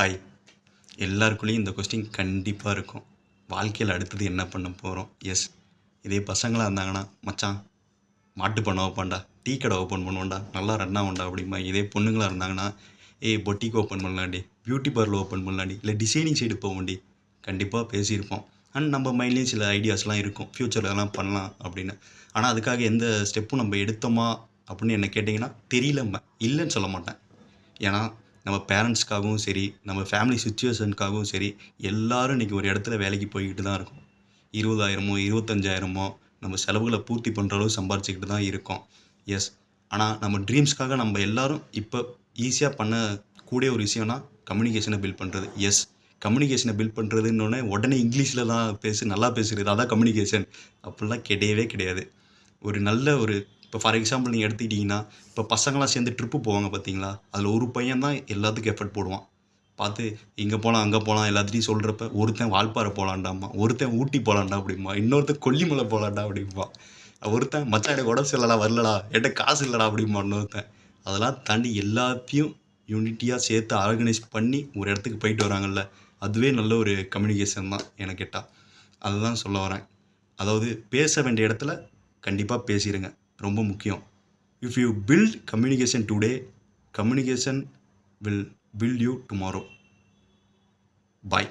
Hi. எல்லாருக்குள்ளேயும் இந்த question கண்டிப்பாக இருக்கும். வாழ்க்கையில் அடுத்தது என்ன பண்ண போகிறோம்? எஸ், இதே பசங்களாக இருந்தாங்கன்னா, மச்சான் மாட்டு பண்ண ஓப்பன்டா, டீ கடை ஓப்பன் பண்ணுவோண்டா, நல்லா ரன் ஆகும்டா அப்படிமா. இதே பொண்ணுங்களாக இருந்தாங்கன்னா, ஏய் பொட்டிக் ஓப்பன் பண்ணலாண்டி, பியூட்டி பார்லர் ஓப்பன் பண்ணலாண்டி, இல்லை டிசைனிங் சைடு போவோண்டி, கண்டிப்பாக பேசியிருப்போம். அண்ட் நம்ம மைண்ட்லேயும் சில ஐடியாஸ்லாம் இருக்கும், ஃப்யூச்சரில் எல்லாம் பண்ணலாம் அப்படின்னு. ஆனால் அதுக்காக எந்த ஸ்டெப்பும் நம்ம எடுத்தோமா அப்படின்னு என்ன கேட்டிங்கன்னா தெரியல, இல்லைன்னு சொல்ல மாட்டேன். ஏன்னா நம்ம பேரண்ட்ஸ்க்காகவும் சரி, நம்ம ஃபேமிலி சுச்சுவேஷனுக்காகவும் சரி, எல்லோரும் இன்றைக்கி ஒரு இடத்துல வேலைக்கு போய்கிட்டு தான் இருக்கும். 20,000மோ 25,000மோ நம்ம செலவுகளை பூர்த்தி பண்ணுற அளவு சம்பாரிச்சிக்கிட்டு தான் இருக்கோம். எஸ், ஆனால் நம்ம ட்ரீம்ஸ்க்காக நம்ம எல்லோரும் இப்போ ஈஸியாக பண்ணக்கூடிய ஒரு விஷயம்னா கம்யூனிகேஷனை பில்ட் பண்ணுறது. எஸ், கம்யூனிகேஷனை பில்ட் பண்ணுறதுன்னொன்னே உடனே இங்கிலீஷில் தான் நல்லா பேசுகிறது அதான் கம்யூனிகேஷன் அப்படிலாம் கிடையவே கிடையாது. ஒரு நல்ல ஒரு இப்போ ஃபார் எக்ஸாம்பிள் நீங்கள் எடுத்துக்கிட்டிங்கன்னா, இப்போ பசங்களாம் சேர்ந்து ட்ரிப்பு போவாங்க பார்த்தீங்களா, அதில் ஒரு பையன் தான் எல்லாத்துக்கும் எஃபர்ட் போடுவான். பார்த்து இங்கே போகலாம் அங்கே போகலாம் எல்லாத்தையும் சொல்கிறப்ப, ஒருத்தன் வால்பாறை போகலான்டாமா, ஒருத்தன் ஊட்டி போகலான்டா அப்படிம்பா, இன்னொருத்தன் கொல்லிமலை போகலான்டா அப்படிம்பா, ஒருத்தன் மச்சான் எனக்கு உடம்பு சரியில்லடா வரலடா, என்கிட்ட காசு இல்லைடா அப்படிம்பா இன்னொருத்தன். அதெல்லாம் தாண்டி எல்லாத்தையும் யூனிட்டியாக சேர்த்து ஆர்கனைஸ் பண்ணி ஒரு இடத்துக்கு போயிட்டு வராங்கல்ல, அதுவே நல்ல ஒரு கம்யூனிகேஷன் தான் எனக்கு கேட்டால். அதுதான் சொல்ல வரேன். அதாவது பேச வேண்டிய இடத்துல கண்டிப்பாக பேசிடுங்க, ரொம்ப முக்கியம். If you build communication today, communication will build you tomorrow. Bye.